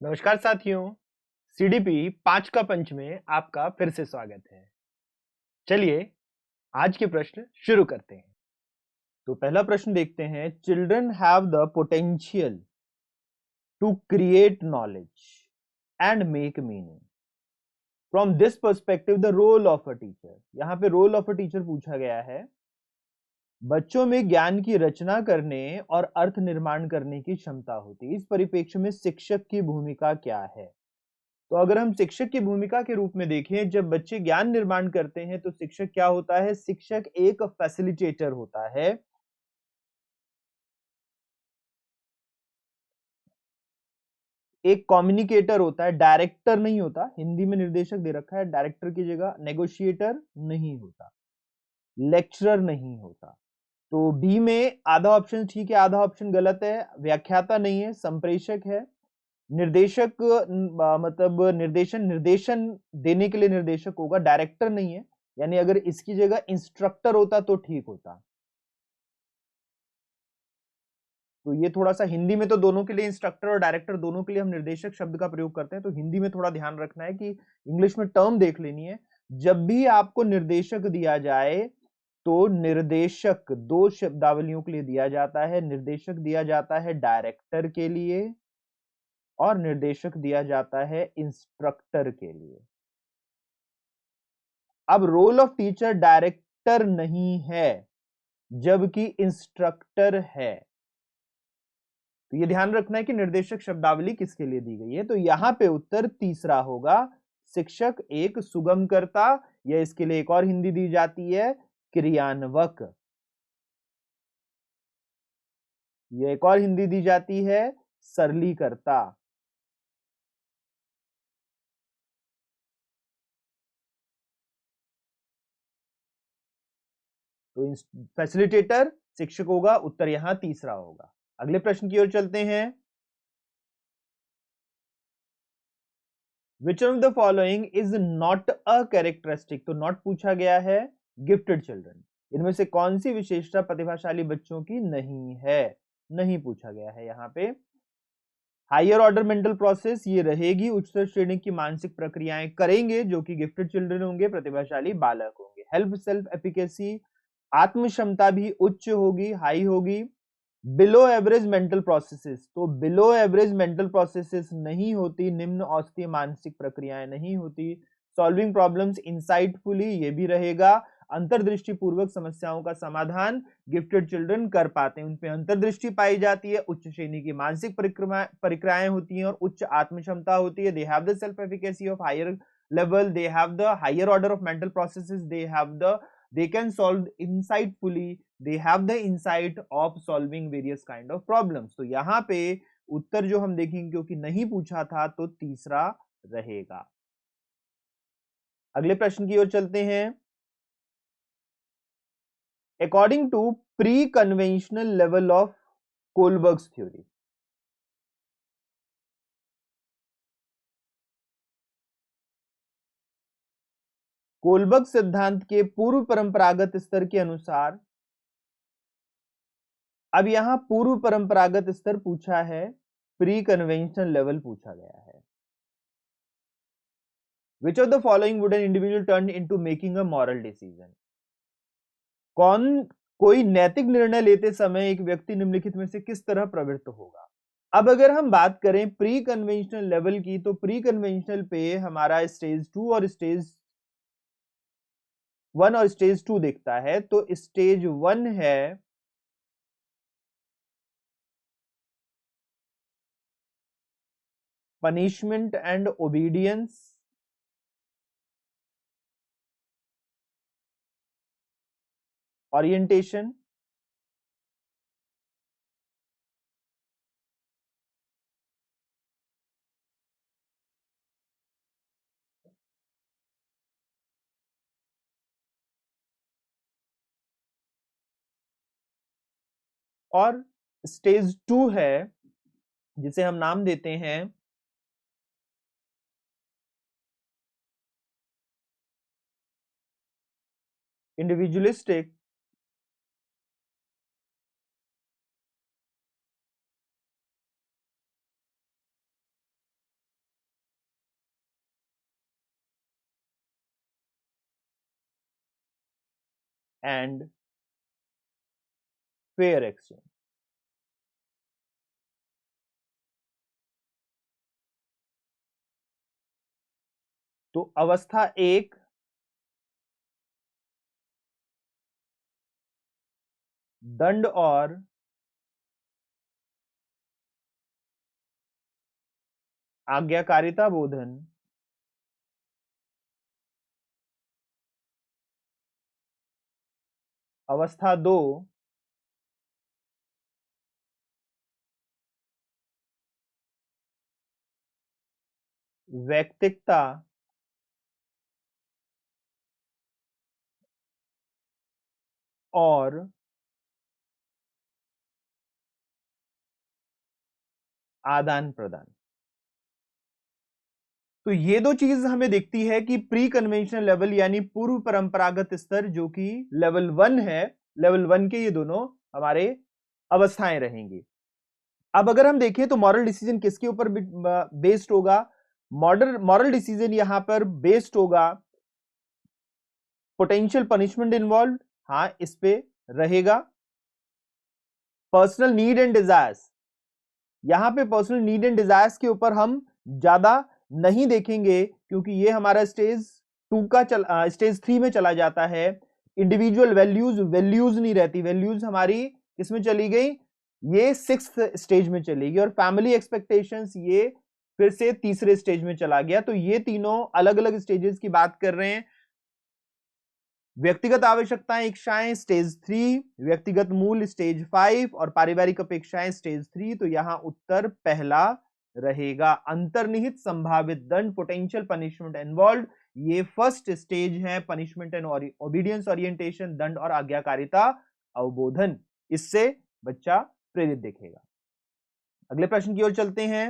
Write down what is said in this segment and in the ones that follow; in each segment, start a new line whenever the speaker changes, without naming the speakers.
नमस्कार साथियों। सीडीपी 5 का पंच में आपका फिर से स्वागत है। चलिए आज के प्रश्न शुरू करते हैं। तो पहला प्रश्न देखते हैं। Children have the potential to create knowledge and make meaning. From this perspective the role of a teacher. यहाँ पे रोल ऑफ अ टीचर पूछा गया है। बच्चों में ज्ञान की रचना करने और अर्थ निर्माण करने की क्षमता होती है। इस परिप्रेक्ष्य में शिक्षक की भूमिका क्या है? तो अगर हम शिक्षक की भूमिका के रूप में देखें, जब बच्चे ज्ञान निर्माण करते हैं तो शिक्षक क्या होता है? शिक्षक एक फैसिलिटेटर होता है। एक कम्युनिकेटर होता है, डायरेक्टर नहीं होता। हिंदी में निर्देशक दे रखा है, डायरेक्टर की जगह। नेगोशिएटर नहीं होता, लेक्चरर नहीं होता। तो बी में आधा ऑप्शन ठीक है, आधा ऑप्शन गलत है। व्याख्याता नहीं है, संप्रेषक है। निर्देशक मतलब निर्देशन देने के लिए निर्देशक होगा, डायरेक्टर नहीं है। यानी अगर इसकी जगह इंस्ट्रक्टर होता तो ठीक होता। तो ये थोड़ा सा हिंदी में तो दोनों के लिए, इंस्ट्रक्टर और डायरेक्टर दोनों के लिए हम निर्देशक शब्द का प्रयोग करते हैं। तो हिंदी में थोड़ा ध्यान रखना है कि इंग्लिश में टर्म देख लेनी है। जब भी आपको निर्देशक दिया जाए तो निर्देशक दो शब्दावलियों के लिए दिया जाता है। निर्देशक दिया जाता है डायरेक्टर के लिए और निर्देशक दिया जाता है इंस्ट्रक्टर के लिए। अब रोल ऑफ टीचर डायरेक्टर नहीं है जबकि इंस्ट्रक्टर है। तो ये ध्यान रखना है कि निर्देशक शब्दावली किसके लिए दी गई है। तो यहां पे उत्तर तीसरा होगा, शिक्षक एक सुगमकर्ता, या इसके लिए एक और हिंदी दी जाती है, क्रियान्वक। ये एक और हिंदी दी जाती है, सरलीकर्ता। तो फैसिलिटेटर शिक्षक होगा, उत्तर यहां तीसरा होगा। अगले प्रश्न की ओर चलते हैं। Which of the following is not a characteristic. तो नॉट पूछा गया है गिफ्टेड चिल्ड्रन। इनमें से कौन सी विशेषता प्रतिभाशाली बच्चों की नहीं है? नहीं पूछा गया है यहाँ पे। हायर ऑर्डर मेंटल प्रोसेस ये रहेगी, उच्चतर श्रेणी की मानसिक प्रक्रियाएं करेंगे जो कि गिफ्टेड चिल्ड्रन होंगे, प्रतिभाशाली बालक होंगे। हेल्प सेल्फ एफिकेसी, आत्म क्षमता भी उच्च होगी, हाई होगी। बिलो एवरेज मेंटल प्रोसेसेस, तो बिलो एवरेज मेंटल प्रोसेसेस नहीं होती, निम्न औसतीय मानसिक प्रक्रियाएं नहीं होती। सॉल्विंग प्रॉब्लम्स इंसाइटफुली ये भी रहेगा। अंतर्दृष्टि पूर्वक समस्याओं का समाधान गिफ्टेड चिल्ड्रन कर पाते हैं, उनपे अंतर्दृष्टि पाई जाती है, उच्च श्रेणी की मानसिक प्रक्रियाएं होती हैं और उच्च आत्म क्षमता होती है। They have the self efficacy of higher level, they have the higher order of mental processes, they can solve insightfully, they have the insight of solving various kind of problems। तो यहाँ पे उत्तर जो हम देखेंगे, क्योंकि नहीं पूछा था, तो तीसरा रहेगा। अगले प्रश्न की ओर चलते हैं। According to pre conventional level of Kohlberg's theory, Kohlberg सिद्धांत के पूर्व परंपरागत स्तर के अनुसार, अब यहां पूर्व परंपरागत स्तर पूछा है, प्री कन्वेंशनल लेवल पूछा गया है। Which of the following would an individual turn into making a moral decision. कौन कोई नैतिक निर्णय लेते समय एक व्यक्ति निम्नलिखित में से किस तरह प्रवृत्त होगा? अब अगर हम बात करें प्री कन्वेंशनल लेवल की, तो प्री कन्वेंशनल पे हमारा स्टेज 1 और स्टेज 2 दिखता है। तो स्टेज 1 है पनिशमेंट एंड ओबीडियंस, ओरिएंटेशन। और स्टेज 2 है जिसे हम नाम देते हैं इंडिविजुअलिस्टिक एंड फेयर एक्सचेंज। तो अवस्था एक दंड और आज्ञाकारिता बोधन, अवस्था दो वैयक्तिकता और आदान प्रदान। तो ये दो चीज हमें दिखती है कि प्री कन्वेंशनल लेवल यानी पूर्व परंपरागत स्तर जो कि लेवल 1 है, लेवल 1 के ये दोनों हमारे अवस्थाएं रहेंगी। अब अगर हम देखें तो मॉरल डिसीजन किसके ऊपर बेस्ड होगा? मॉरल डिसीजन यहां पर बेस्ड होगा पोटेंशियल पनिशमेंट इन्वॉल्व, हाँ इस पे रहेगा। पर्सनल नीड एंड डिजायर्स, यहां पे पर्सनल नीड एंड डिजायर्स के ऊपर हम ज्यादा नहीं देखेंगे क्योंकि ये हमारा स्टेज 2 का स्टेज 3 में चला जाता है। इंडिविजुअल वैल्यूज नहीं रहती, वैल्यूज हमारी किसमें चली गई? ये 6th स्टेज में चलेगी। और फैमिली एक्सपेक्टेशंस ये फिर से तीसरे स्टेज में चला गया। तो ये तीनों अलग अलग स्टेजेस की बात कर रहे हैं। व्यक्तिगत आवश्यकताएं इच्छाएं स्टेज 3, व्यक्तिगत मूल स्टेज 5 और पारिवारिक अपेक्षाएं स्टेज 3। तो यहां उत्तर पहला रहेगा। अंतर्निहित संभावित दंड पोटेंशियल पनिशमेंट इन्वॉल्व, ये फर्स्ट स्टेज है पनिशमेंट एंड ओबीडियंस ओरिएंटेशन, दंड और आज्ञाकारिता अवबोधन। इससे बच्चा प्रेरित देखेगा। अगले प्रश्न की ओर चलते हैं।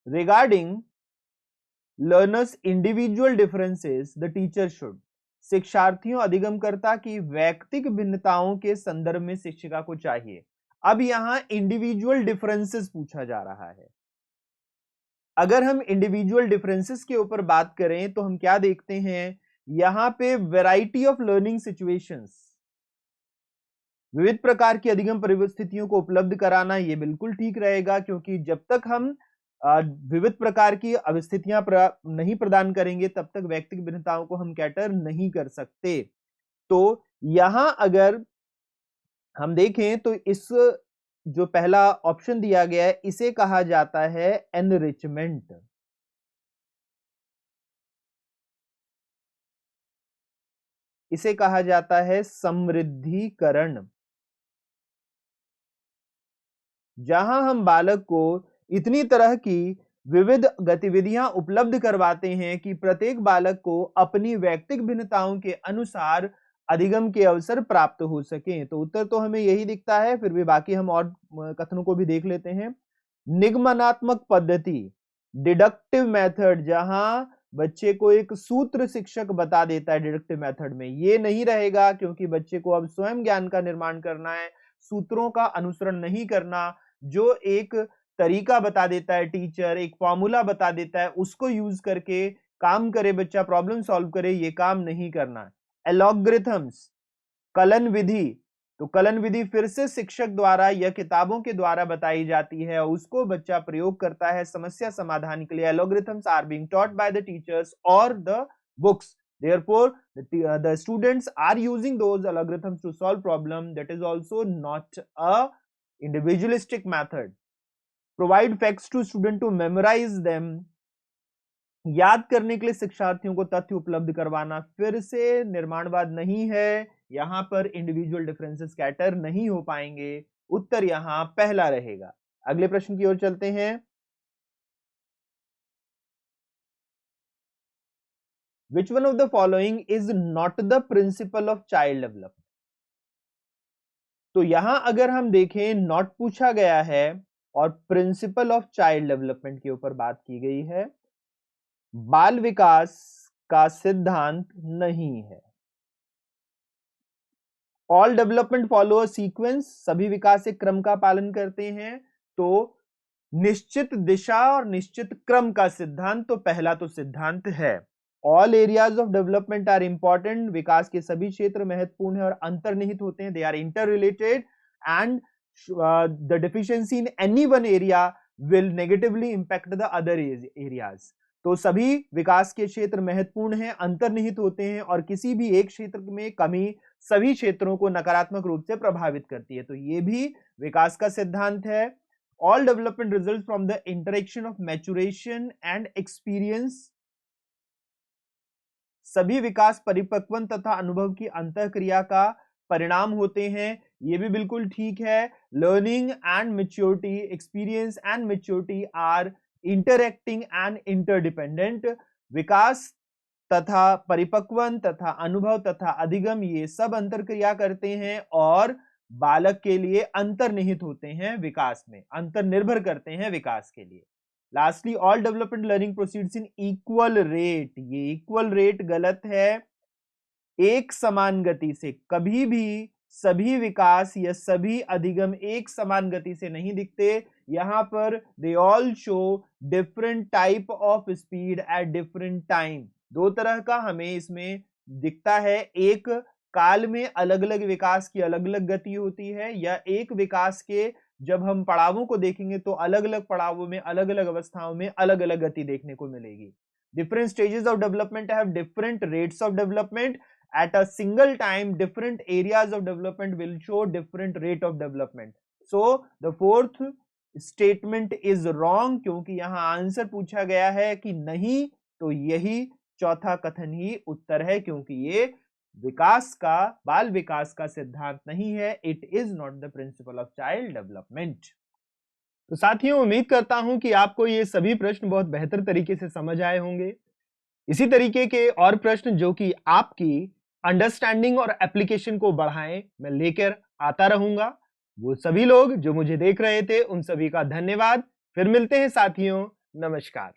Regarding learners individual differences the teacher should, शिक्षार्थियों अधिगमकर्ता की वैयक्तिक भिन्नताओं के संदर्भ में शिक्षिका को चाहिए। अब यहां इंडिविजुअल डिफरेंसेस पूछा जा रहा है। अगर हम इंडिविजुअल डिफरेंसेस के ऊपर बात करें तो हम क्या देखते हैं? यहां पे वैरायटी ऑफ लर्निंग सिचुएशंस, विविध प्रकार की अधिगम परिस्थितियों को उपलब्ध कराना, ये बिल्कुल ठीक रहेगा क्योंकि जब तक हम विविध प्रकार की अवस्थितियां नहीं प्रदान करेंगे तब तक व्यक्तिगत भिन्नताओं को हम कैटर नहीं कर सकते। तो यहां अगर हम देखें तो इस जो पहला ऑप्शन दिया गया है इसे कहा जाता है एनरिचमेंट। इसे कहा जाता है समृद्धिकरण। जहां हम बालक को इतनी तरह की विविध गतिविधियां उपलब्ध करवाते हैं कि प्रत्येक बालक को अपनी वैयक्तिक भिन्नताओं के अनुसार अधिगम के अवसर प्राप्त हो सके। तो उत्तर तो हमें यही दिखता है, फिर भी बाकी हम और कथनों को भी देख लेते हैं। निगमनात्मक पद्धति, डिडक्टिव मेथड, जहां बच्चे को एक सूत्र शिक्षक बता देता है डिडक्टिव मेथड में, ये नहीं रहेगा क्योंकि बच्चे को अब स्वयं ज्ञान का निर्माण करना है, सूत्रों का अनुसरण नहीं करना। जो एक तरीका बता देता है टीचर, एक फॉर्मूला बता देता है, उसको यूज करके काम करे बच्चा, प्रॉब्लम सॉल्व करे, ये काम नहीं करना। एलॉग्रिथम्स, कलन विधि, तो कलन विधि फिर से शिक्षक द्वारा या किताबों के द्वारा बताई जाती है, उसको बच्चा प्रयोग करता है समस्या समाधान के लिए। Algorithms are being taught by the teachers और the books, therefore the students are using those algorithms to solve problem. That is also not a individualistic method. Provide facts to student to memorize them, याद करने के लिए शिक्षार्थियों को तथ्य उपलब्ध करवाना फिर से निर्माणवाद नहीं है। यहां पर इंडिविजुअल डिफरेंसेस कैटर नहीं हो पाएंगे। उत्तर यहां पहला रहेगा। अगले प्रश्न की ओर चलते हैं। Which one of the following is not the principle of child development? तो यहां अगर हम देखें नॉट पूछा गया है और प्रिंसिपल ऑफ चाइल्ड डेवलपमेंट के ऊपर बात की गई है। बाल विकास का सिद्धांत नहीं है। All development follow a sequence, सभी विकास एक क्रम का पालन करते हैं। तो निश्चित दिशा और निश्चित क्रम का सिद्धांत तो पहला तो सिद्धांत है। All areas of development are important, विकास के सभी क्षेत्र महत्वपूर्ण है और अंतर्निहित होते हैं, they are interrelated, and the deficiency in any one area will negatively impact the other areas. तो सभी विकास के क्षेत्र महत्वपूर्ण हैं, अंतर्निहित होते हैं और किसी भी एक क्षेत्र में कमी सभी क्षेत्रों को नकारात्मक रूप से प्रभावित करती है। तो ये भी विकास का सिद्धांत है। All development result from the interaction of maturation and experience, सभी विकास परिपक्वन तथा अनुभव की अंतःक्रिया का परिणाम होते हैं, ये भी बिल्कुल ठीक है। Learning and maturity, experience and maturity are interacting and interdependent, विकास तथा परिपक्वन तथा अनुभव तथा अधिगम ये सब अंतरक्रिया करते हैं और बालक के लिए अंतर्निहित होते हैं, विकास में अंतर्निर्भर करते हैं विकास के लिए। Lastly, all development learning proceeds in equal rate, ये इक्वल रेट गलत है। एक समान गति से कभी भी सभी विकास या सभी अधिगम एक समान गति से नहीं दिखते। यहां पर they all show different type of speed at different time, दो तरह का हमें इसमें दिखता है, एक काल में अलग अलग विकास की अलग अलग गति होती है, या एक विकास के जब हम पड़ावों को देखेंगे तो अलग अलग पड़ावों में अलग अलग अवस्थाओं में अलग अलग गति देखने को मिलेगी। Different stages of development have different rates of development, at a single time different areas of development will show different rate of development. So the fourth statement is wrong, क्योंकि यहां आंसर पूछा गया है कि नहीं, तो यही चौथा कथन ही उत्तर है, क्योंकि ये विकास का, बाल विकास का सिद्धांत नहीं है। It is not the principle of child development. तो साथियों, उम्मीद करता हूं कि आपको ये सभी प्रश्न बहुत बेहतर तरीके से समझ आए होंगे। इसी तरीके के और प्रश्न जो कि आपकी अंडरस्टैंडिंग और एप्लीकेशन को बढ़ाएं, मैं लेकर आता रहूंगा। वो सभी लोग जो मुझे देख रहे थे उन सभी का धन्यवाद। फिर मिलते हैं साथियों, नमस्कार।